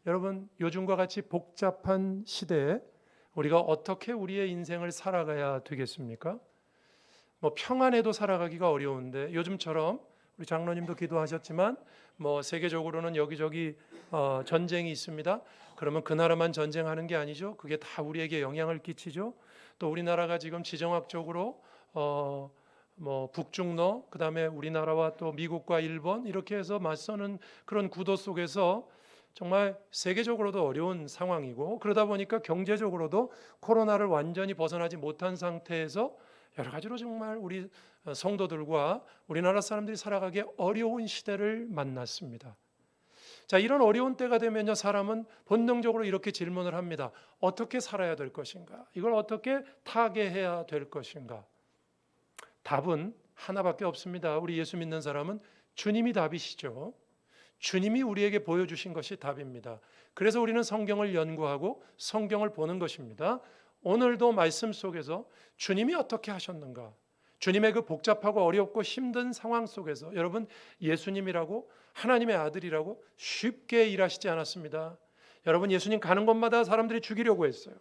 여러분, 요즘과 같이 복잡한 시대에 우리가 어떻게 우리의 인생을 살아가야 되겠습니까? 평안에도 살아가기가 어려운데, 요즘처럼 우리 장로님도 기도하셨지만 세계적으로는 여기저기 전쟁이 있습니다. 그러면 그 나라만 전쟁하는 게 아니죠. 그게 다 우리에게 영향을 끼치죠. 또 우리나라가 지금 지정학적으로 북중러, 그다음에 우리나라와 또 미국과 일본 이렇게 해서 맞서는 그런 구도 속에서 정말 세계적으로도 어려운 상황이고, 그러다 보니까 경제적으로도 코로나를 완전히 벗어나지 못한 상태에서 여러 가지로 정말 우리 성도들과 우리나라 사람들이 살아가기 어려운 시대를 만났습니다. 자, 이런 어려운 때가 되면요, 사람은 본능적으로 이렇게 질문을 합니다. 어떻게 살아야 될 것인가? 이걸 어떻게 타개해야 될 것인가? 답은 하나밖에 없습니다. 우리 예수 믿는 사람은 주님이 답이시죠. 주님이 우리에게 보여주신 것이 답입니다. 그래서 우리는 성경을 연구하고 성경을 보는 것입니다. 오늘도 말씀 속에서 주님이 어떻게 하셨는가? 주님의 그 복잡하고 어렵고 힘든 상황 속에서 여러분, 예수님이라고, 하나님의 아들이라고 쉽게 일하시지 않았습니다. 여러분, 예수님 가는 곳마다 사람들이 죽이려고 했어요.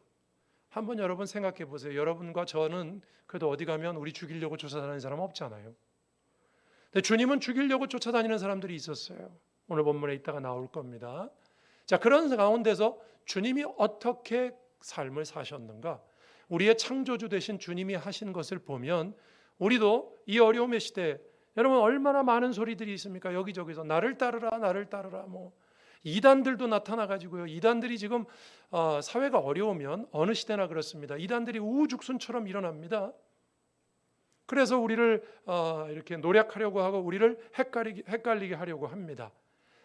한번 여러분 생각해 보세요. 여러분과 저는 그래도 어디 가면 우리 죽이려고 쫓아다니는 사람 없잖아요. 근데 주님은 죽이려고 쫓아다니는 사람들이 있었어요. 오늘 본문에 이따가 나올 겁니다. 자, 그런 가운데서 주님이 어떻게 삶을 사셨는가? 우리의 창조주 되신 주님이 하신 것을 보면 우리도 이 어려움의 시대에, 여러분 얼마나 많은 소리들이 있습니까? 여기저기서 나를 따르라, 나를 따르라. 이단들도 나타나 가지고요. 이단들이 지금 사회가 어려우면 어느 시대나 그렇습니다. 이단들이 우후죽순처럼 일어납니다. 그래서 우리를 이렇게 노력하려고 하고 우리를 헷갈리게 하려고 합니다.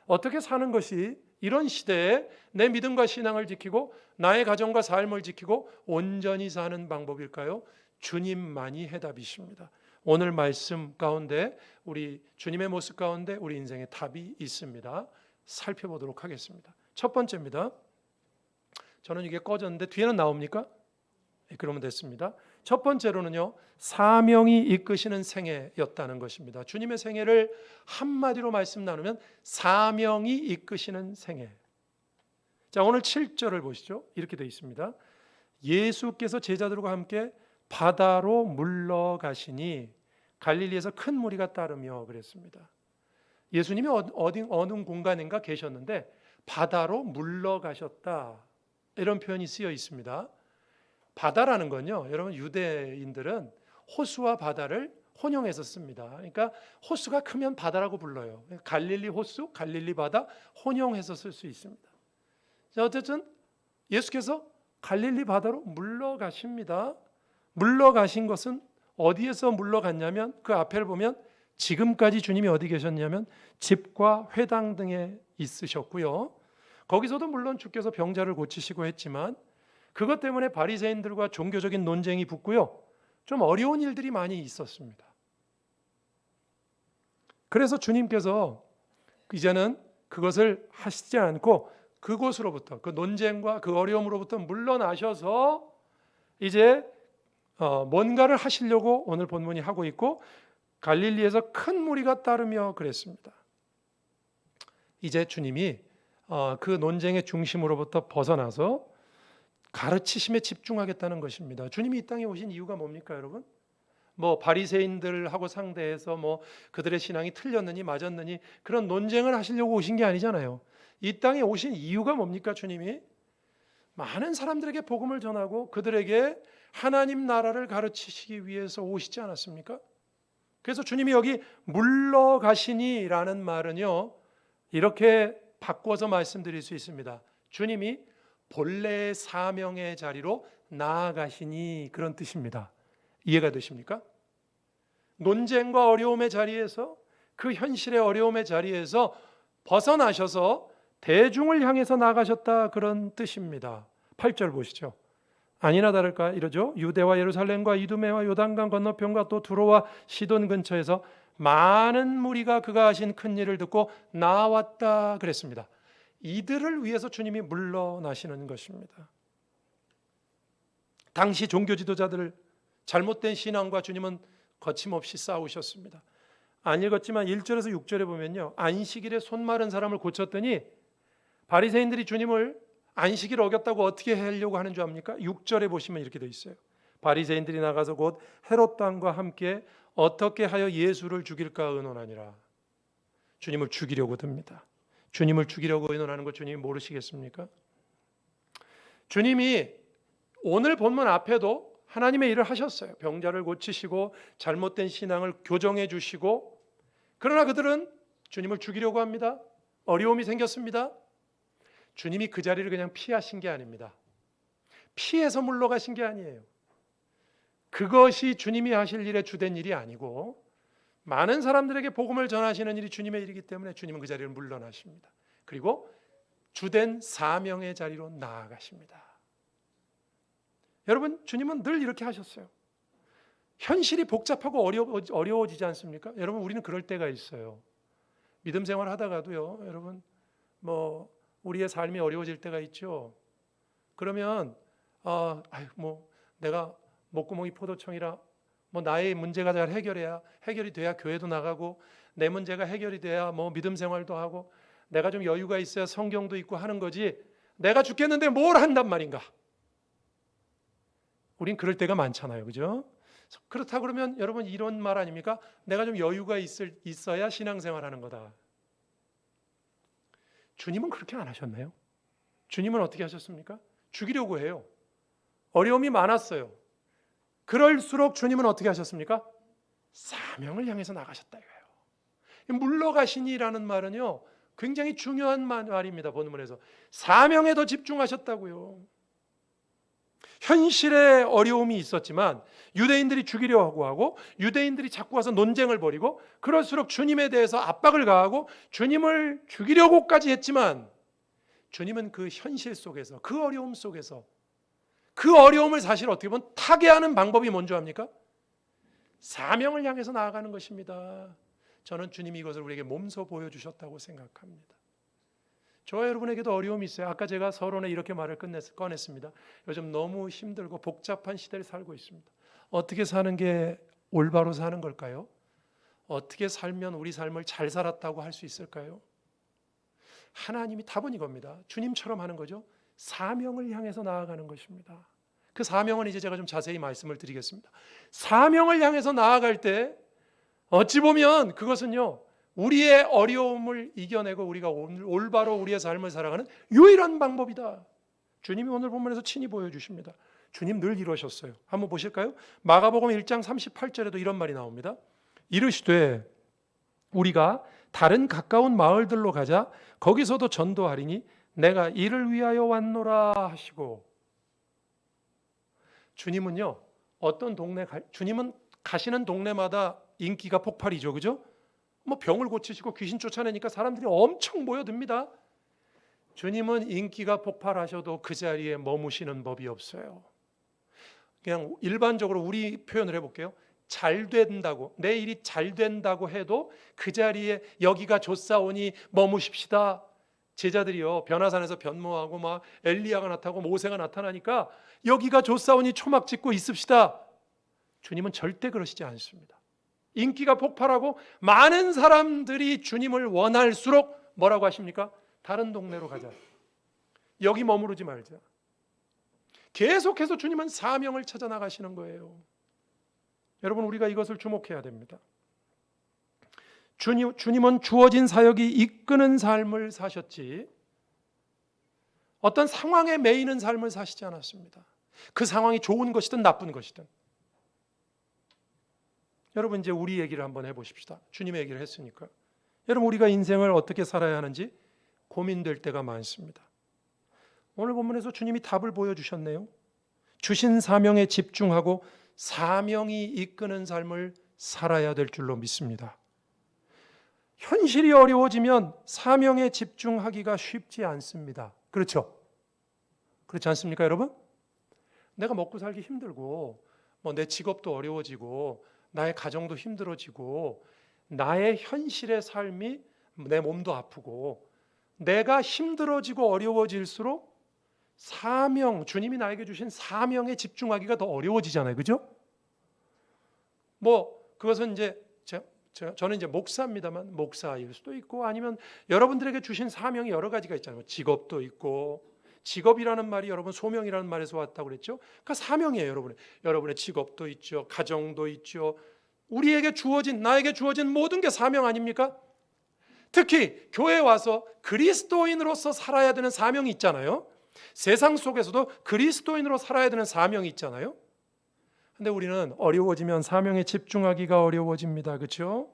어떻게 사는 것이 이런 시대에 내 믿음과 신앙을 지키고 나의 가정과 삶을 지키고 온전히 사는 방법일까요? 주님만이 해답이십니다. 오늘 말씀 가운데 우리 주님의 모습 가운데 우리 인생의 답이 있습니다. 살펴보도록 하겠습니다. 첫 번째입니다. 저는 이게 꺼졌는데 뒤에는 나옵니까? 네, 그러면 됐습니다. 첫 번째로는요, 사명이 이끄시는 생애였다는 것입니다. 주님의 생애를 한마디로 말씀 나누면 사명이 이끄시는 생애. 자, 오늘 7절을 보시죠. 이렇게 되어 있습니다. 예수께서 제자들과 함께 바다로 물러가시니 갈릴리에서 큰 무리가 따르며 그랬습니다. 예수님이 어느 공간인가 계셨는데 바다로 물러가셨다, 이런 표현이 쓰여 있습니다. 바다라는 건요, 여러분 유대인들은 호수와 바다를 혼용해서 씁니다. 그러니까 호수가 크면 바다라고 불러요. 갈릴리 호수, 갈릴리 바다 혼용해서 쓸 수 있습니다. 자, 어쨌든 예수께서 갈릴리 바다로 물러가십니다. 물러가신 것은 어디에서 물러갔냐면 그 앞에를 보면 지금까지 주님이 어디 계셨냐면 집과 회당 등에 있으셨고요. 거기서도 물론 주께서 병자를 고치시고 했지만 그것 때문에 바리새인들과 종교적인 논쟁이 붙고요. 좀 어려운 일들이 많이 있었습니다. 그래서 주님께서 이제는 그것을 하시지 않고 그곳으로부터, 그 논쟁과 그 어려움으로부터 물러나셔서 이제 뭔가를 하시려고 오늘 본문이 하고 있고, 갈릴리에서 큰 무리가 따르며 그랬습니다. 이제 주님이 그 논쟁의 중심으로부터 벗어나서 가르치심에 집중하겠다는 것입니다. 주님이 이 땅에 오신 이유가 뭡니까, 여러분? 바리새인들하고 상대해서 그들의 신앙이 틀렸느니 맞았느니 그런 논쟁을 하시려고 오신 게 아니잖아요. 이 땅에 오신 이유가 뭡니까? 주님이 많은 사람들에게 복음을 전하고 그들에게 하나님 나라를 가르치시기 위해서 오시지 않았습니까? 그래서 주님이 여기 물러가시니라는 말은요, 이렇게 바꿔서 말씀드릴 수 있습니다. 주님이 본래의 사명의 자리로 나아가시니, 그런 뜻입니다. 이해가 되십니까? 논쟁과 어려움의 자리에서, 그 현실의 어려움의 자리에서 벗어나셔서 대중을 향해서 나가셨다, 그런 뜻입니다. 8절 보시죠. 아니나 다를까 이러죠. 유대와 예루살렘과 이두메와 요단강 건너편과 또 두로와 시돈 근처에서 많은 무리가 그가 하신 큰 일을 듣고 나왔다 그랬습니다. 이들을 위해서 주님이 물러나시는 것입니다. 당시 종교 지도자들 잘못된 신앙과 주님은 거침없이 싸우셨습니다. 안 읽었지만 1절에서 6절에 보면요, 안식일에 손 마른 사람을 고쳤더니 바리새인들이 주님을 안식일 어겼다고 어떻게 하려고 하는 줄 압니까? 6절에 보시면 이렇게 돼 있어요. 바리새인들이 나가서 곧 헤롯 왕과 함께 어떻게 하여 예수를 죽일까 의논하니라. 주님을 죽이려고 듭니다. 주님을 죽이려고 의논하는 거 주님이 모르시겠습니까? 주님이 오늘 본문 앞에도 하나님의 일을 하셨어요. 병자를 고치시고 잘못된 신앙을 교정해 주시고, 그러나 그들은 주님을 죽이려고 합니다. 어려움이 생겼습니다. 주님이 그 자리를 그냥 피하신 게 아닙니다. 피해서 물러가신 게 아니에요. 그것이 주님이 하실 일의 주된 일이 아니고 많은 사람들에게 복음을 전하시는 일이 주님의 일이기 때문에 주님은 그 자리를 물러나십니다. 그리고 주된 사명의 자리로 나아가십니다. 여러분, 주님은 늘 이렇게 하셨어요. 현실이 복잡하고 어려워지지 않습니까? 여러분, 우리는 그럴 때가 있어요. 믿음 생활 하다가도요, 여러분, 우리의 삶이 어려워질 때가 있죠. 그러면 내가 목구멍이 포도청이라 나의 문제가 잘 해결이 돼야 교회도 나가고, 내 문제가 해결이 돼야 믿음 생활도 하고, 내가 좀 여유가 있어야 성경도 읽고 하는 거지, 내가 죽겠는데 뭘 한단 말인가? 우린 그럴 때가 많잖아요, 그죠? 그렇다 그러면 여러분, 이런 말 아닙니까? 내가 좀 여유가 있어야 신앙생활하는 거다. 주님은 그렇게 안 하셨나요? 주님은 어떻게 하셨습니까? 죽이려고 해요. 어려움이 많았어요. 그럴수록 주님은 어떻게 하셨습니까? 사명을 향해서 나가셨다 이거예요. 물러가시니라는 말은요, 굉장히 중요한 말입니다. 본문에서 사명에 더 집중하셨다고요. 현실에 어려움이 있었지만 유대인들이 죽이려고 하고, 유대인들이 자꾸 와서 논쟁을 벌이고, 그럴수록 주님에 대해서 압박을 가하고 주님을 죽이려고까지 했지만, 주님은 그 현실 속에서, 그 어려움 속에서, 그 어려움을 사실 어떻게 보면 타개하는 방법이 뭔지 압니까? 사명을 향해서 나아가는 것입니다. 저는 주님이 이것을 우리에게 몸소 보여주셨다고 생각합니다. 저와 여러분에게도 어려움이 있어요. 아까 제가 서론에 이렇게 말을 꺼냈습니다. 요즘 너무 힘들고 복잡한 시대를 살고 있습니다. 어떻게 사는 게 올바로 사는 걸까요? 어떻게 살면 우리 삶을 잘 살았다고 할 수 있을까요? 하나님이 답은 이겁니다. 주님처럼 하는 거죠. 사명을 향해서 나아가는 것입니다. 그 사명은 이제 제가 좀 자세히 말씀을 드리겠습니다. 사명을 향해서 나아갈 때 어찌 보면 그것은요, 우리의 어려움을 이겨내고 우리가 올바로 우리의 삶을 살아가는 유일한 방법이다. 주님이 오늘 본문에서 친히 보여주십니다. 주님 늘 이러셨어요. 한번 보실까요? 마가복음 1장 38절에도 이런 말이 나옵니다. 이르시되 우리가 다른 가까운 마을들로 가자. 거기서도 전도하리니 내가 이를 위하여 왔노라 하시고. 주님은요, 주님은 가시는 동네마다 인기가 폭발이죠, 그죠? 병을 고치시고 귀신 쫓아내니까 사람들이 엄청 모여듭니다. 주님은 인기가 폭발하셔도 그 자리에 머무시는 법이 없어요. 그냥 일반적으로 우리 표현을 해볼게요. 잘 된다고, 내 일이 잘 된다고 해도 그 자리에 여기가 좋사오니 머무십시다. 제자들이요, 변화산에서 변모하고 막 엘리야가 나타나고 모세가 나타나니까 여기가 좋사오니 초막 짓고 있읍시다. 주님은 절대 그러시지 않습니다. 인기가 폭발하고 많은 사람들이 주님을 원할수록 뭐라고 하십니까? 다른 동네로 가자. 여기 머무르지 말자. 계속해서 주님은 사명을 찾아 나가시는 거예요. 여러분, 우리가 이것을 주목해야 됩니다. 주님은 주어진 사역이 이끄는 삶을 사셨지, 어떤 상황에 매이는 삶을 사시지 않았습니다. 그 상황이 좋은 것이든 나쁜 것이든. 여러분, 이제 우리 얘기를 한번 해보십시다. 주님의 얘기를 했으니까. 여러분, 우리가 인생을 어떻게 살아야 하는지 고민될 때가 많습니다. 오늘 본문에서 주님이 답을 보여주셨네요. 주신 사명에 집중하고 사명이 이끄는 삶을 살아야 될 줄로 믿습니다. 현실이 어려워지면 사명에 집중하기가 쉽지 않습니다. 그렇죠? 그렇지 않습니까, 여러분? 내가 먹고 살기 힘들고, 내 직업도 어려워지고, 나의 가정도 힘들어지고, 나의 현실의 삶이, 내 몸도 아프고, 내가 힘들어지고 어려워질수록 주님이 나에게 주신 사명에 집중하기가 더 어려워지잖아요. 그죠? 그것은 이제 저는 이제 목사입니다만 목사일 수도 있고 아니면 여러분들에게 주신 사명이 여러 가지가 있잖아요. 직업도 있고 직업이라는 말이 여러분 소명이라는 말에서 왔다고 그랬죠. 그러니까 사명이에요, 여러분의 직업도 있죠. 가정도 있죠. 우리에게 주어진 나에게 주어진 모든 게 사명 아닙니까? 특히 교회에 와서 그리스도인으로서 살아야 되는 사명이 있잖아요. 세상 속에서도 그리스도인으로 살아야 되는 사명이 있잖아요. 근데 우리는 어려워지면 사명에 집중하기가 어려워집니다. 그렇죠?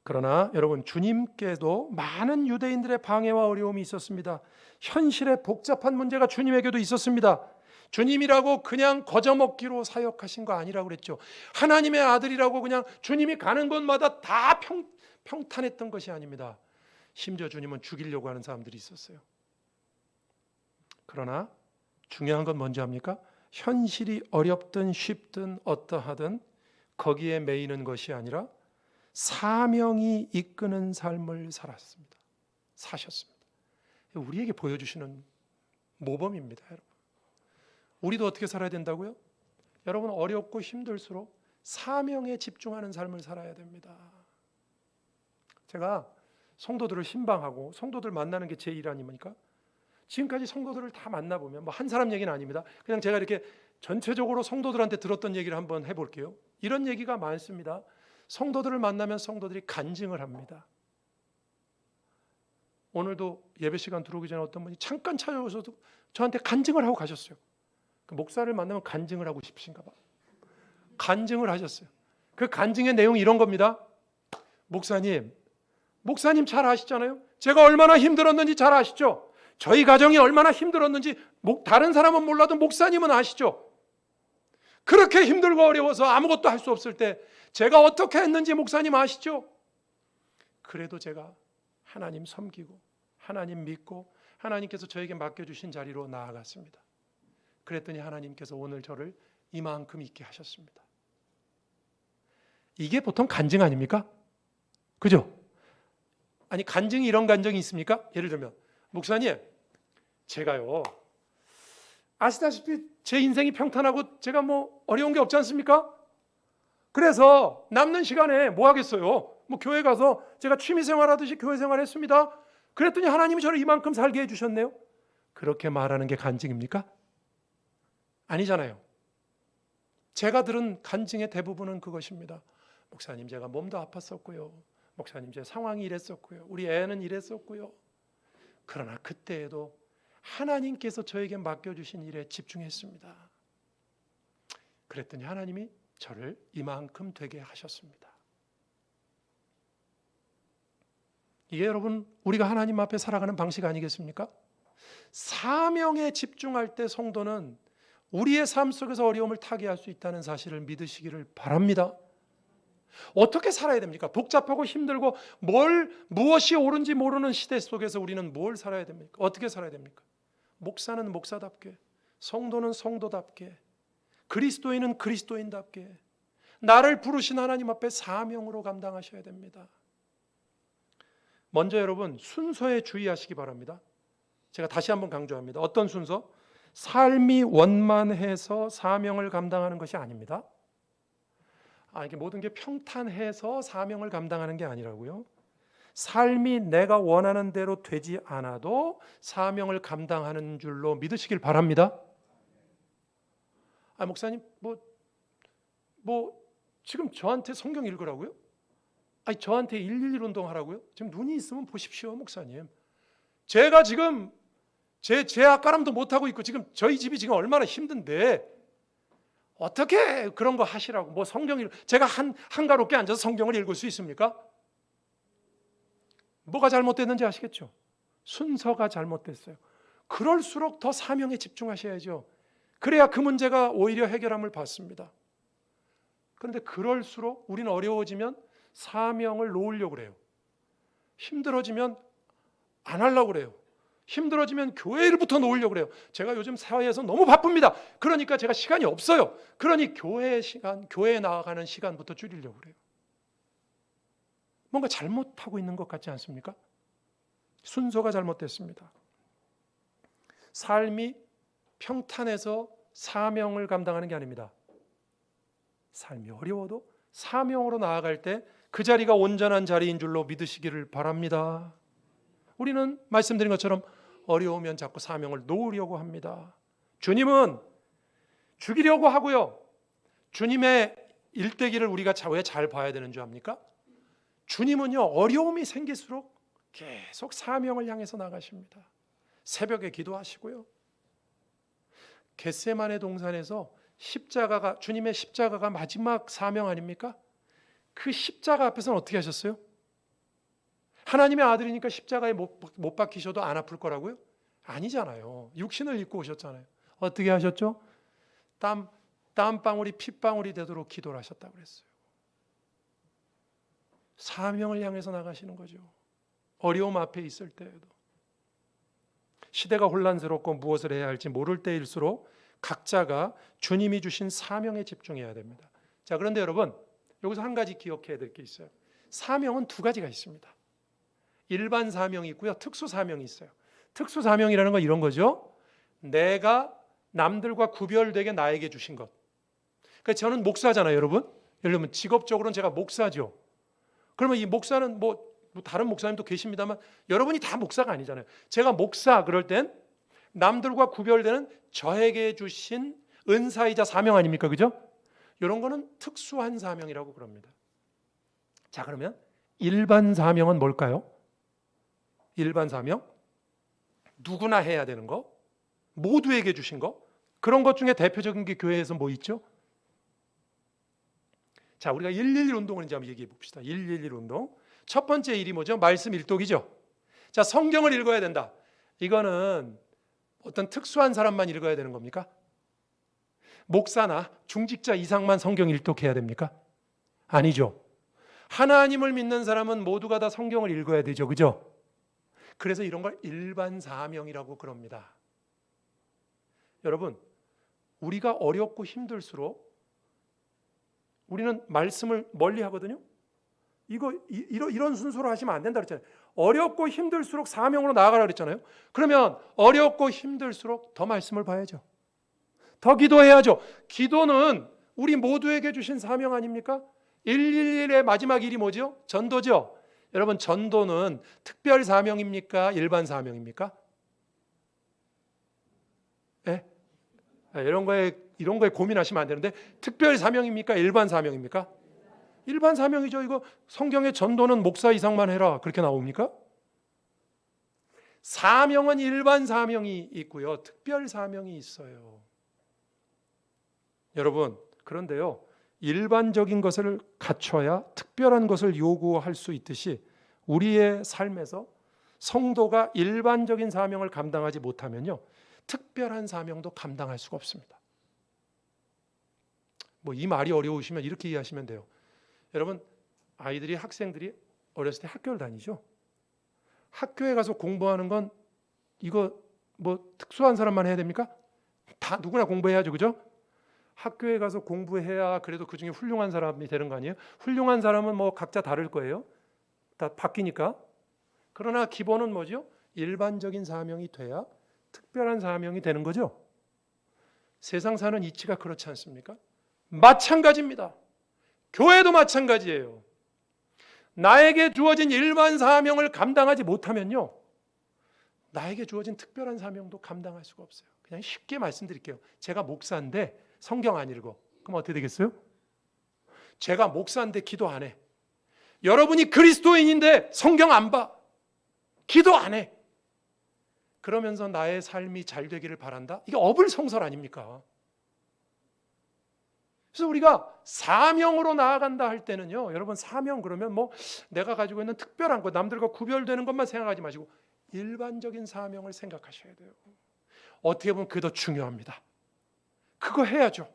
그러나 여러분 주님께도 많은 유대인들의 방해와 어려움이 있었습니다. 현실의 복잡한 문제가 주님에게도 있었습니다. 주님이라고 그냥 거저먹기로 사역하신 거 아니라고 그랬죠. 하나님의 아들이라고 그냥 주님이 가는 곳마다 다 평탄했던 것이 아닙니다. 심지어 주님은 죽이려고 하는 사람들이 있었어요. 그러나 중요한 건 뭔지 압니까? 현실이 어렵든 쉽든 어떠하든 거기에 매이는 것이 아니라 사명이 이끄는 삶을 사셨습니다. 우리에게 보여주시는 모범입니다, 여러분. 우리도 어떻게 살아야 된다고요? 여러분 어렵고 힘들수록 사명에 집중하는 삶을 살아야 됩니다. 제가 성도들을 신방하고 성도들 만나는 게 제 일 아닙니까? 지금까지 성도들을 다 만나보면 뭐 한 사람 얘기는 아닙니다. 그냥 제가 이렇게 전체적으로 성도들한테 들었던 얘기를 한번 해볼게요. 이런 얘기가 많습니다. 성도들을 만나면 성도들이 간증을 합니다. 오늘도 예배 시간 들어오기 전에 어떤 분이 잠깐 찾아오셔서 저한테 간증을 하고 가셨어요. 그 목사를 만나면 간증을 하고 싶으신가 봐. 간증을 하셨어요. 그 간증의 내용이 이런 겁니다. 목사님 잘 아시잖아요. 제가 얼마나 힘들었는지 잘 아시죠? 저희 가정이 얼마나 힘들었는지 다른 사람은 몰라도 목사님은 아시죠? 그렇게 힘들고 어려워서 아무것도 할 수 없을 때 제가 어떻게 했는지 목사님 아시죠? 그래도 제가 하나님 섬기고 하나님 믿고 하나님께서 저에게 맡겨주신 자리로 나아갔습니다. 그랬더니 하나님께서 오늘 저를 이만큼 있게 하셨습니다. 이게 보통 간증 아닙니까? 그죠? 아니 간증이 이런 간증이 있습니까? 예를 들면 목사님 제가요 아시다시피 제 인생이 평탄하고 제가 뭐 어려운 게 없지 않습니까? 그래서 남는 시간에 뭐 하겠어요? 뭐 교회 가서 제가 취미생활 하듯이 교회 생활 했습니다. 그랬더니 하나님이 저를 이만큼 살게 해주셨네요. 그렇게 말하는 게 간증입니까? 아니잖아요. 제가 들은 간증의 대부분은 그것입니다. 목사님 제가 몸도 아팠었고요. 목사님 제 상황이 이랬었고요. 우리 애는 이랬었고요. 그러나 그때에도 하나님께서 저에게 맡겨주신 일에 집중했습니다. 그랬더니 하나님이 저를 이만큼 되게 하셨습니다. 이게 여러분 우리가 하나님 앞에 살아가는 방식 아니겠습니까? 사명에 집중할 때 성도는 우리의 삶 속에서 어려움을 타개할 수 있다는 사실을 믿으시기를 바랍니다. 어떻게 살아야 됩니까? 복잡하고 힘들고 무엇이 옳은지 모르는 시대 속에서 우리는 뭘 살아야 됩니까? 어떻게 살아야 됩니까? 목사는 목사답게, 성도는 성도답게, 그리스도인은 그리스도인답게 나를 부르신 하나님 앞에 사명으로 감당하셔야 됩니다. 먼저 여러분 순서에 주의하시기 바랍니다. 제가 다시 한번 강조합니다. 어떤 순서? 삶이 원만해서 사명을 감당하는 것이 아닙니다. 이게 모든 게 평탄해서 사명을 감당하는 게 아니라고요. 삶이 내가 원하는 대로 되지 않아도 사명을 감당하는 줄로 믿으시길 바랍니다. 목사님 뭐 지금 저한테 성경 읽으라고요? 저한테 111 운동하라고요? 지금 눈이 있으면 보십시오, 목사님. 제가 지금 제 앞가람도 못하고 있고 지금 저희 집이 지금 얼마나 힘든데 어떻게 그런 거 하시라고 뭐 제가 한가롭게 앉아서 성경을 읽을 수 있습니까? 뭐가 잘못됐는지 아시겠죠? 순서가 잘못됐어요. 그럴수록 더 사명에 집중하셔야죠. 그래야 그 문제가 오히려 해결함을 받습니다. 그런데 그럴수록 우리는 어려워지면 사명을 놓으려고 그래요. 힘들어지면 안 하려고 그래요. 힘들어지면 교회일부터 놓으려고 그래요. 제가 요즘 사회에서 너무 바쁩니다. 그러니까 제가 시간이 없어요. 그러니 교회에 나아가는 시간부터 줄이려고 그래요. 뭔가 잘못하고 있는 것 같지 않습니까? 순서가 잘못됐습니다. 삶이 평탄해서 사명을 감당하는 게 아닙니다. 삶이 어려워도 사명으로 나아갈 때 그 자리가 온전한 자리인 줄로 믿으시기를 바랍니다. 우리는 말씀드린 것처럼 어려우면 자꾸 사명을 놓으려고 합니다. 주님은 죽이려고 하고요. 주님의 일대기를 우리가 왜 잘 봐야 되는 줄 압니까? 주님은요, 어려움이 생길수록 계속 사명을 향해서 나가십니다. 새벽에 기도하시고요. 겟세마네 동산에서 주님의 십자가가 마지막 사명 아닙니까? 그 십자가 앞에서는 어떻게 하셨어요? 하나님의 아들이니까 십자가에 못 박히셔도 안 아플 거라고요? 아니잖아요. 육신을 입고 오셨잖아요. 어떻게 하셨죠? 땀방울이 핏방울이 되도록 기도를 하셨다고 그랬어요. 사명을 향해서 나가시는 거죠. 어려움 앞에 있을 때에도. 시대가 혼란스럽고 무엇을 해야 할지 모를 때일수록 각자가 주님이 주신 사명에 집중해야 됩니다. 자, 그런데 여러분, 여기서 한 가지 기억해야 될 게 있어요. 사명은 두 가지가 있습니다. 일반 사명이 있고요, 특수 사명이 있어요. 특수 사명이라는 건 이런 거죠. 내가 남들과 구별되게 나에게 주신 것. 그러니까 저는 목사잖아요, 여러분. 예를 들면 직업적으로는 제가 목사죠. 그러면 이 목사는 뭐 다른 목사님도 계십니다만 여러분이 다 목사가 아니잖아요. 제가 목사 그럴 땐 남들과 구별되는 저에게 주신 은사이자 사명 아닙니까? 그죠? 이런 거는 특수한 사명이라고 그럽니다. 자, 그러면 일반 사명은 뭘까요? 일반 사명? 누구나 해야 되는 거, 모두에게 주신 거, 그런 것 중에 대표적인 게 교회에서 뭐 있죠? 자, 우리가 111 운동을 이제 한번 얘기해 봅시다. 111 운동. 첫 번째 일이 뭐죠? 말씀 일독이죠. 자, 성경을 읽어야 된다. 이거는 어떤 특수한 사람만 읽어야 되는 겁니까? 목사나 중직자 이상만 성경 일독해야 됩니까? 아니죠. 하나님을 믿는 사람은 모두가 다 성경을 읽어야 되죠. 그죠? 그래서 이런 걸 일반 사명이라고 그럽니다. 여러분, 우리가 어렵고 힘들수록 우리는 말씀을 멀리 하거든요. 이런 순서로 하시면 안 된다 그랬잖아요. 어렵고 힘들수록 사명으로 나아가라 그랬잖아요. 그러면 어렵고 힘들수록 더 말씀을 봐야죠. 더 기도해야죠. 기도는 우리 모두에게 주신 사명 아닙니까? 111의 마지막 일이 뭐죠? 전도죠. 여러분, 전도는 특별 사명입니까? 일반 사명입니까? 네? 이런 거에 고민하시면 안 되는데, 특별 사명입니까? 일반 사명입니까? 일반 사명이죠. 이거 성경에 전도는 목사 이상만 해라 그렇게 나옵니까? 사명은 일반 사명이 있고요, 특별 사명이 있어요. 여러분, 그런데요, 일반적인 것을 갖춰야 특별한 것을 요구할 수 있듯이 우리의 삶에서 성도가 일반적인 사명을 감당하지 못하면요, 특별한 사명도 감당할 수가 없습니다. 뭐 이 말이 어려우시면 이렇게 이해하시면 돼요. 여러분, 학생들이 어렸을 때 학교를 다니죠. 학교에 가서 공부하는 건 이거 뭐 특수한 사람만 해야 됩니까? 다 누구나 공부해야죠. 그죠? 학교에 가서 공부해야 그래도 그중에 훌륭한 사람이 되는 거 아니에요? 훌륭한 사람은 뭐 각자 다를 거예요. 다 바뀌니까. 그러나 기본은 뭐죠? 일반적인 사명이 돼야 특별한 사명이 되는 거죠. 세상 사는 이치가 그렇지 않습니까? 마찬가지입니다. 교회도 마찬가지예요. 나에게 주어진 일반 사명을 감당하지 못하면요, 나에게 주어진 특별한 사명도 감당할 수가 없어요. 그냥 쉽게 말씀드릴게요. 제가 목사인데 성경 안 읽어. 그럼 어떻게 되겠어요? 제가 목사인데 기도 안 해. 여러분이 그리스도인인데 성경 안 봐. 기도 안 해. 그러면서 나의 삶이 잘 되기를 바란다? 이게 어불성설 아닙니까? 그래서 우리가 사명으로 나아간다 할 때는요, 여러분, 사명 그러면 뭐 내가 가지고 있는 특별한 것, 남들과 구별되는 것만 생각하지 마시고 일반적인 사명을 생각하셔야 돼요. 어떻게 보면 그게 더 중요합니다. 그거 해야죠.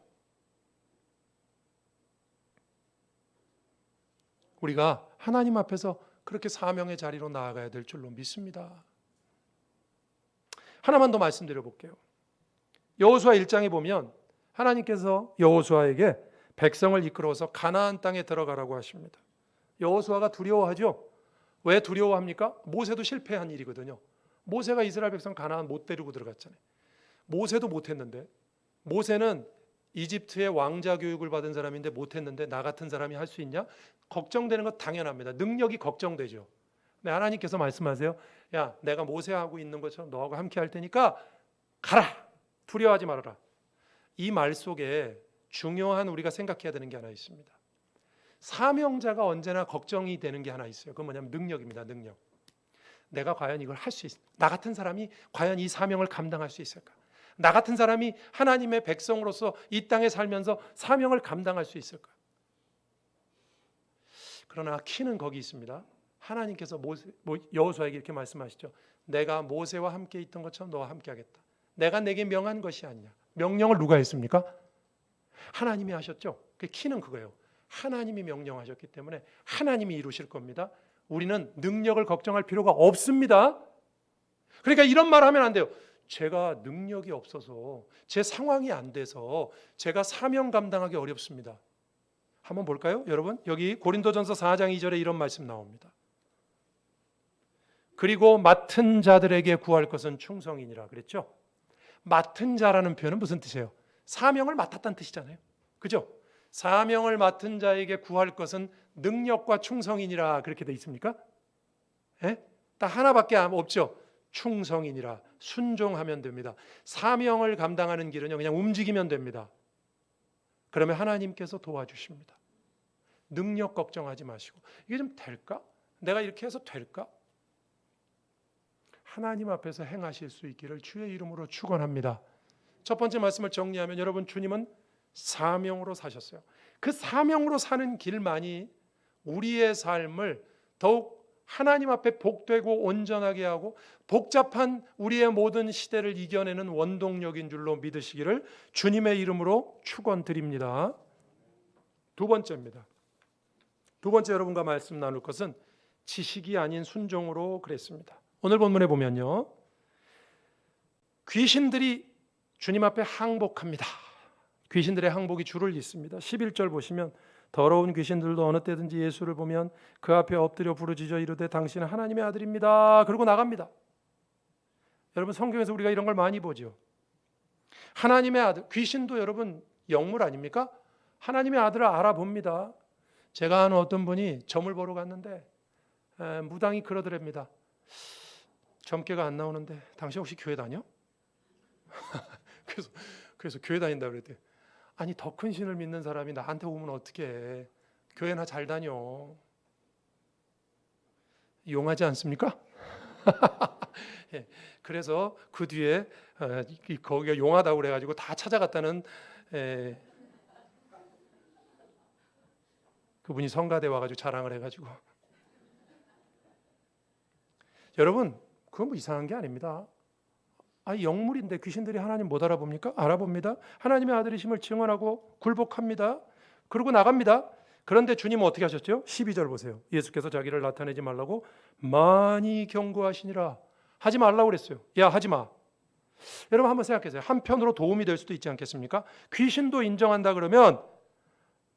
우리가 하나님 앞에서 그렇게 사명의 자리로 나아가야 될 줄로 믿습니다. 하나만 더 말씀드려 볼게요. 여호수아 1장에 보면 하나님께서 여호수아에게 백성을 이끌어서 가나안 땅에 들어가라고 하십니다. 여호수아가 두려워하죠. 왜 두려워합니까? 모세도 실패한 일이거든요. 모세가 이스라엘 백성 가나안 못 데리고 들어갔잖아요. 모세도 못했는데, 모세는 이집트의 왕자 교육을 받은 사람인데 못했는데 나 같은 사람이 할 수 있냐? 걱정되는 건 당연합니다. 능력이 걱정되죠. 근데 하나님께서 말씀하세요. 야, 내가 모세하고 있는 것처럼 너하고 함께 할 테니까 가라. 두려워하지 말아라. 이 말 속에 중요한 우리가 생각해야 되는 게 하나 있습니다. 사명자가 언제나 걱정이 되는 게 하나 있어요. 그건 뭐냐면 능력입니다. 능력. 내가 과연 이걸 할 수 있을까? 나 같은 사람이 과연 이 사명을 감당할 수 있을까? 나 같은 사람이 하나님의 백성으로서 이 땅에 살면서 사명을 감당할 수 있을까? 그러나 키는 거기 있습니다. 하나님께서 여호수아에게 이렇게 말씀하시죠. 내가 모세와 함께 있던 것처럼 너와 함께 하겠다. 내가 내게 명한 것이 아니냐. 명령을 누가 했습니까? 하나님이 하셨죠. 그 키는 그거예요. 하나님이 명령하셨기 때문에 하나님이 이루실 겁니다. 우리는 능력을 걱정할 필요가 없습니다. 그러니까 이런 말 하면 안 돼요. 제가 능력이 없어서 제 상황이 안 돼서 제가 사명 감당하기 어렵습니다. 한번 볼까요? 여러분 여기 고린도전서 4장 2절에 이런 말씀 나옵니다. 그리고 맡은 자들에게 구할 것은 충성이니라 그랬죠. 맡은 자라는 표현은 무슨 뜻이에요? 사명을 맡았다는 뜻이잖아요. 그죠? 사명을 맡은 자에게 구할 것은 능력과 충성이니라 그렇게 돼 있습니까? 예? 딱 하나밖에 없죠. 충성이니라. 순종하면 됩니다. 사명을 감당하는 길은요 그냥 움직이면 됩니다. 그러면 하나님께서 도와주십니다. 능력 걱정하지 마시고 이게 좀 될까? 내가 이렇게 해서 될까? 하나님 앞에서 행하실 수 있기를 주의 이름으로 축원합니다. 첫 번째 말씀을 정리하면 여러분 주님은 사명으로 사셨어요. 그 사명으로 사는 길만이 우리의 삶을 더욱 하나님 앞에 복되고 온전하게 하고 복잡한 우리의 모든 시대를 이겨내는 원동력인 줄로 믿으시기를 주님의 이름으로 축원드립니다. 두 번째입니다. 두 번째 여러분과 말씀 나눌 것은 지식이 아닌 순종으로 그랬습니다. 오늘 본문에 보면요. 귀신들이 주님 앞에 항복합니다. 귀신들의 항복이 줄을 잇습니다. 11절 보시면 더러운 귀신들도 어느 때든지 예수를 보면 그 앞에 엎드려 부르짖어 이르되 당신은 하나님의 아들입니다. 그러고 나갑니다. 여러분 성경에서 우리가 이런 걸 많이 보죠. 하나님의 아들, 귀신도 여러분 영물 아닙니까? 하나님의 아들을 알아봅니다. 제가 아는 어떤 분이 점을 보러 갔는데 무당이 그러더랍니다. 점괘가 안 나오는데 당신 혹시 교회 다녀? 그래서 교회 다닌다 그랬대. 아니 더 큰 신을 믿는 사람이 나한테 오면 어떡해. 교회나 잘 다녀. 용하지 않습니까? 예, 그래서 그 뒤에 거기가 용하다고 그래가지고 다 찾아갔다는 그분이 성가대 와가지고 자랑을 해가지고 여러분 그건 뭐 이상한 게 아닙니다. 영물인데 귀신들이 하나님 못 알아봅니까? 알아봅니다. 하나님의 아들이심을 증언하고 굴복합니다. 그러고 나갑니다. 그런데 주님은 어떻게 하셨죠? 12절 보세요. 예수께서 자기를 나타내지 말라고 많이 경고하시니라. 하지 말라고 그랬어요. 야 하지 마. 여러분 한번 생각해보세요. 한편으로 도움이 될 수도 있지 않겠습니까? 귀신도 인정한다 그러면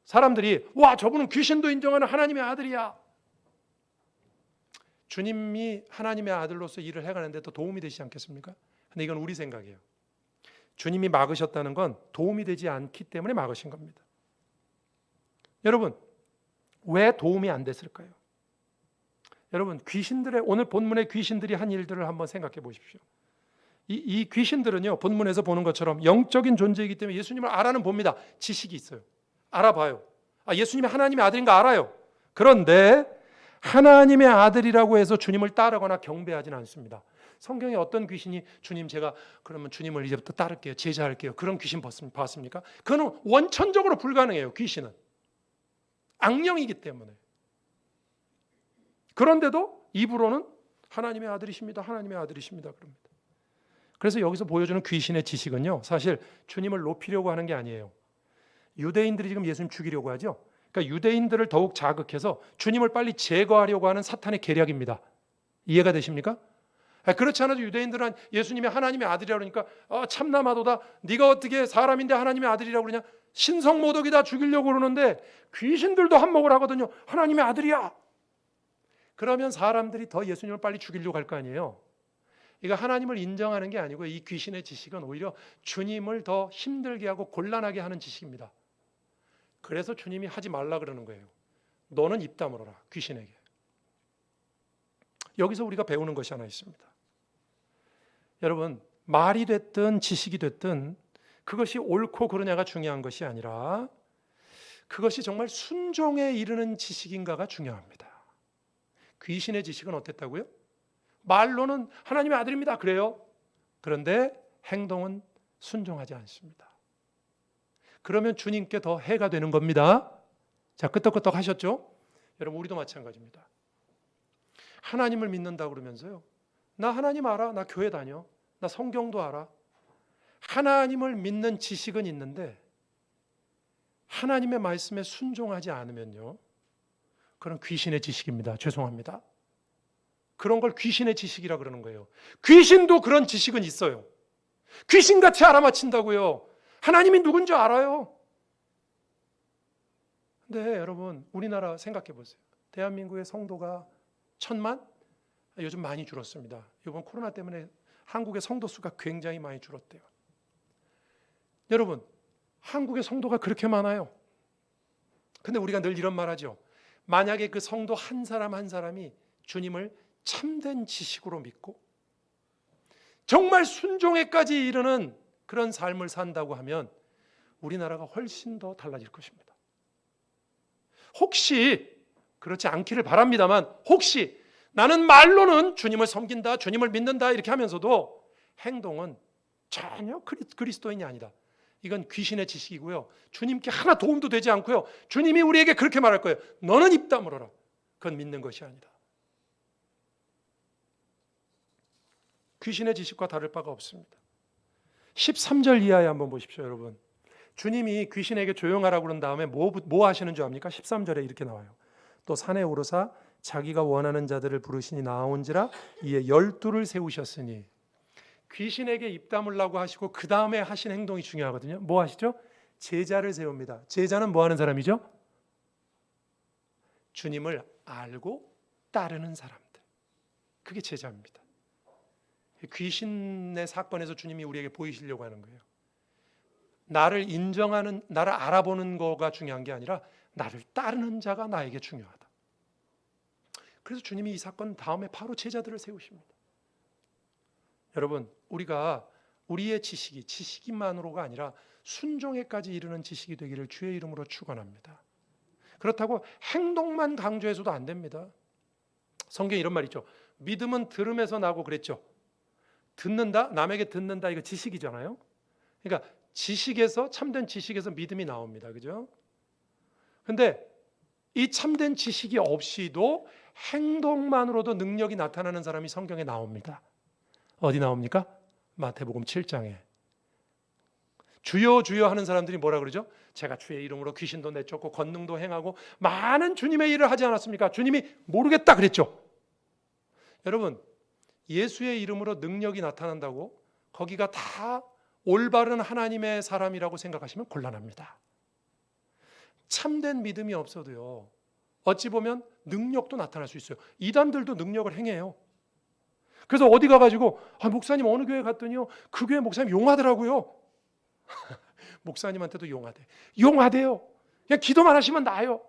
사람들이 와 저분은 귀신도 인정하는 하나님의 아들이야. 주님이 하나님의 아들로서 일을 해가는데 더 도움이 되지 않겠습니까? 근데 이건 우리 생각이에요. 주님이 막으셨다는 건 도움이 되지 않기 때문에 막으신 겁니다. 여러분 왜 도움이 안 됐을까요? 여러분 귀신들의 오늘 본문의 귀신들이 한 일들을 한번 생각해 보십시오. 이 귀신들은요 본문에서 보는 것처럼 영적인 존재이기 때문에 예수님을 알아는 봅니다. 지식이 있어요. 알아봐요. 예수님이 하나님의 아들인가 알아요. 그런데 하나님의 아들이라고 해서 주님을 따르거나 경배하지는 않습니다. 성경에 어떤 귀신이 주님 제가 그러면 주님을 이제부터 따를게요. 제자할게요. 그런 귀신 봤습니까? 그건 원천적으로 불가능해요. 귀신은. 악령이기 때문에. 그런데도 입으로는 하나님의 아들이십니다. 하나님의 아들이십니다. 그럽니다. 그래서 여기서 보여주는 귀신의 지식은요. 사실 주님을 높이려고 하는 게 아니에요. 유대인들이 지금 예수님 죽이려고 하죠. 그러니까 유대인들을 더욱 자극해서 주님을 빨리 제거하려고 하는 사탄의 계략입니다. 이해가 되십니까? 그렇지 않아도 유대인들은 예수님이 하나님의 아들이라고 그러니까 참나마도다. 네가 어떻게 사람인데 하나님의 아들이라고 그러냐. 신성모독이다 죽이려고 그러는데 귀신들도 한몫을 하거든요. 하나님의 아들이야. 그러면 사람들이 더 예수님을 빨리 죽이려고 할 거 아니에요. 이거 하나님을 인정하는 게 아니고 이 귀신의 지식은 오히려 주님을 더 힘들게 하고 곤란하게 하는 지식입니다. 그래서 주님이 하지 말라 그러는 거예요. 너는 입 다물어라, 귀신에게. 여기서 우리가 배우는 것이 하나 있습니다. 여러분, 말이 됐든 지식이 됐든 그것이 옳고 그르냐가 중요한 것이 아니라 그것이 정말 순종에 이르는 지식인가가 중요합니다. 귀신의 지식은 어땠다고요? 말로는 하나님의 아들입니다, 그래요. 그런데 행동은 순종하지 않습니다. 그러면 주님께 더 해가 되는 겁니다. 자, 끄떡끄떡 하셨죠? 여러분, 우리도 마찬가지입니다. 하나님을 믿는다 그러면서요, 나 하나님 알아, 나 교회 다녀, 나 성경도 알아. 하나님을 믿는 지식은 있는데 하나님의 말씀에 순종하지 않으면요, 그건 귀신의 지식입니다. 죄송합니다. 그런 걸 귀신의 지식이라 그러는 거예요. 귀신도 그런 지식은 있어요. 귀신같이 알아맞힌다고요. 하나님이 누군지 알아요. 근데 여러분, 우리나라 생각해 보세요. 대한민국의 성도가 1,000만? 요즘 많이 줄었습니다. 이번 코로나 때문에 한국의 성도 수가 굉장히 많이 줄었대요. 여러분, 한국의 성도가 그렇게 많아요. 근데 우리가 늘 이런 말 하죠. 만약에 그 성도 한 사람 한 사람이 주님을 참된 지식으로 믿고 정말 순종에까지 이르는 그런 삶을 산다고 하면 우리나라가 훨씬 더 달라질 것입니다. 혹시 그렇지 않기를 바랍니다만, 혹시 나는 말로는 주님을 섬긴다, 주님을 믿는다 이렇게 하면서도 행동은 전혀 그리스도인이 아니다. 이건 귀신의 지식이고요. 주님께 하나 도움도 되지 않고요. 주님이 우리에게 그렇게 말할 거예요. 너는 입 다물어라. 그건 믿는 것이 아니다. 귀신의 지식과 다를 바가 없습니다. 13절 이하에 한번 보십시오, 여러분. 주님이 귀신에게 조용하라고 그런 다음에 뭐 하시는 줄 압니까? 13절에 이렇게 나와요. 또 산에 오르사 자기가 원하는 자들을 부르시니 나온지라 이에 12를 세우셨으니. 귀신에게 입 다물라고 하시고 그 다음에 하신 행동이 중요하거든요. 뭐 하시죠? 제자를 세웁니다. 제자는 뭐 하는 사람이죠? 주님을 알고 따르는 사람들. 그게 제자입니다. 귀신의 사건에서 주님이 우리에게 보이시려고 하는 거예요. 나를 인정하는, 나를 알아보는 거가 중요한 게 아니라 나를 따르는 자가 나에게 중요하다. 그래서 주님이 이 사건 다음에 바로 제자들을 세우십니다. 여러분, 우리가 우리의 지식이만으로가 아니라 순종에까지 이르는 지식이 되기를 주의 이름으로 축원합니다. 그렇다고 행동만 강조해서도 안 됩니다. 성경에 이런 말 있죠. 믿음은 들음에서 나고 그랬죠. 듣는다, 남에게 듣는다, 이거 지식이잖아요. 그러니까 지식에서, 참된 지식에서 믿음이 나옵니다. 그죠? 근데 이 참된 지식이 없이도 행동만으로도 능력이 나타나는 사람이 성경에 나옵니다. 어디 나옵니까? 마태복음 7장에. 주여 주여 하는 사람들이 뭐라 그러죠? 제가 주의 이름으로 귀신도 내쫓고 권능도 행하고 많은 주님의 일을 하지 않았습니까? 주님이 모르겠다 그랬죠. 여러분, 예수의 이름으로 능력이 나타난다고 거기가 다 올바른 하나님의 사람이라고 생각하시면 곤란합니다. 참된 믿음이 없어도요, 어찌 보면 능력도 나타날 수 있어요. 이단들도 능력을 행해요. 그래서 어디 가가지고 목사님 어느 교회 갔더니요, 그 교회 목사님 용하더라고요. 목사님한테도 용하대요. 그냥 기도만 하시면 나아요.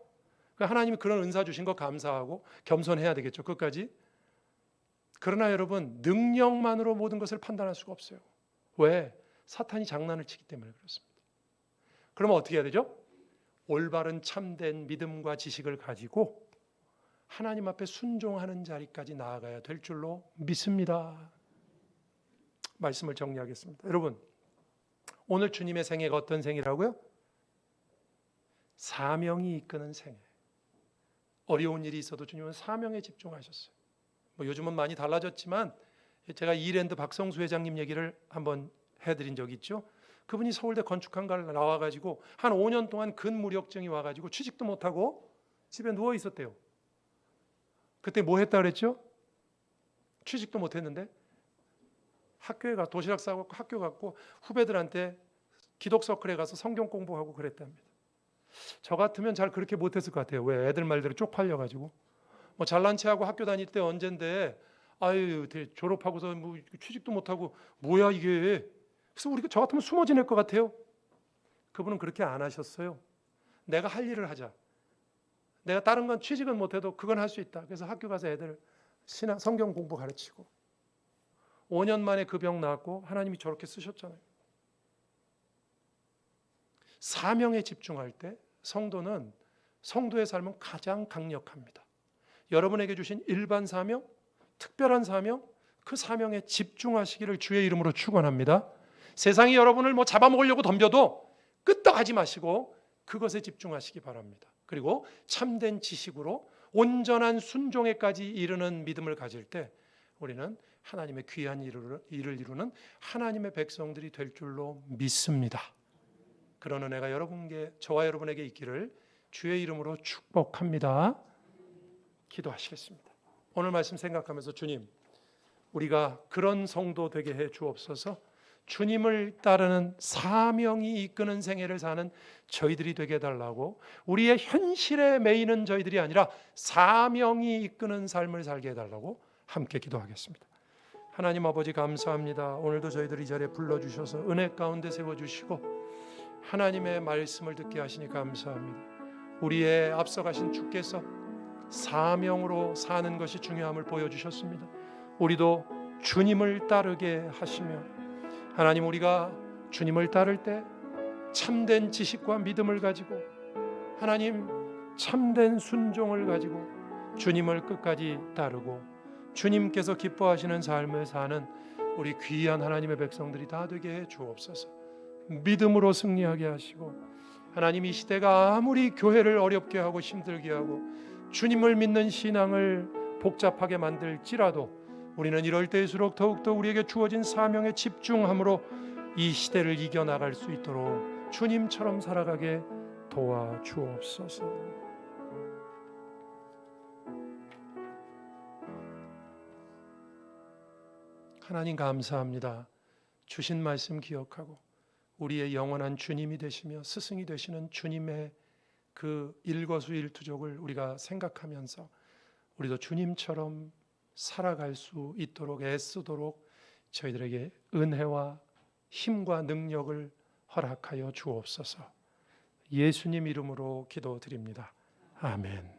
하나님이 그런 은사 주신 거 감사하고 겸손해야 되겠죠, 끝까지. 그러나 여러분, 능력만으로 모든 것을 판단할 수가 없어요. 왜? 사탄이 장난을 치기 때문에 그렇습니다. 그러면 어떻게 해야 되죠? 올바른 참된 믿음과 지식을 가지고 하나님 앞에 순종하는 자리까지 나아가야 될 줄로 믿습니다. 말씀을 정리하겠습니다. 여러분, 오늘 주님의 생애가 어떤 생이라고요? 사명이 이끄는 생애. 어려운 일이 있어도 주님은 사명에 집중하셨어요. 요즘은 많이 달라졌지만 제가 이랜드 박성수 회장님 얘기를 한번 해드린 적이 있죠. 그분이 서울대 건축학과를 나와가지고 한 5년 동안 근무력증이 와가지고 취직도 못하고 집에 누워 있었대요. 그때 뭐 했다 그랬죠? 취직도 못했는데 학교에 가 도시락 싸고 학교 갔고 후배들한테 기독 서클에 가서 성경 공부하고 그랬답니다. 저 같으면 잘 그렇게 못했을 것 같아요. 왜? 애들 말대로 쪽팔려가지고. 잘난 체하고 학교 다닐 때 언젠데 아유, 졸업하고서 뭐 취직도 못하고 뭐야 이게. 그래서 우리가 저 같으면 숨어 지낼 것 같아요. 그분은 그렇게 안 하셨어요. 내가 할 일을 하자. 내가 다른 건 취직은 못해도 그건 할 수 있다. 그래서 학교 가서 애들 성경 공부 가르치고 5년 만에 그 병 나았고 하나님이 저렇게 쓰셨잖아요. 사명에 집중할 때 성도의 삶은 가장 강력합니다. 여러분에게 주신 일반 사명, 특별한 사명, 그 사명에 집중하시기를 주의 이름으로 축원합니다. 세상이 여러분을 뭐 잡아먹으려고 덤벼도 끄떡하지 마시고 그것에 집중하시기 바랍니다. 그리고 참된 지식으로 온전한 순종에까지 이르는 믿음을 가질 때 우리는 하나님의 귀한 일을 이루는 하나님의 백성들이 될 줄로 믿습니다. 그런 은혜가 저와 여러분에게 있기를 주의 이름으로 축복합니다. 기도하시겠습니다. 오늘 말씀 생각하면서 주님, 우리가 그런 성도 되게 해 주옵소서. 주님을 따르는 사명이 이끄는 생애를 사는 저희들이 되게 해달라고, 우리의 현실에 매이는 저희들이 아니라 사명이 이끄는 삶을 살게 해달라고 함께 기도하겠습니다. 하나님 아버지 감사합니다. 오늘도 저희들 이 자리에 불러주셔서 은혜 가운데 세워주시고 하나님의 말씀을 듣게 하시니 감사합니다. 우리의 앞서가신 주께서 사명으로 사는 것이 중요함을 보여주셨습니다. 우리도 주님을 따르게 하시며 하나님, 우리가 주님을 따를 때 참된 지식과 믿음을 가지고 하나님 참된 순종을 가지고 주님을 끝까지 따르고 주님께서 기뻐하시는 삶을 사는 우리 귀한 하나님의 백성들이 다 되게 해 주옵소서. 믿음으로 승리하게 하시고 하나님, 이 시대가 아무리 교회를 어렵게 하고 힘들게 하고 주님을 믿는 신앙을 복잡하게 만들지라도 우리는 이럴 때일수록 더욱더 우리에게 주어진 사명에 집중함으로 이 시대를 이겨나갈 수 있도록 주님처럼 살아가게 도와주옵소서. 하나님 감사합니다. 주신 말씀 기억하고 우리의 영원한 주님이 되시며 스승이 되시는 주님의 그 일거수일투족을 우리가 생각하면서 우리도 주님처럼 살아갈 수 있도록 애쓰도록 저희들에게 은혜와 힘과 능력을 허락하여 주옵소서. 예수님 이름으로 기도드립니다. 아멘.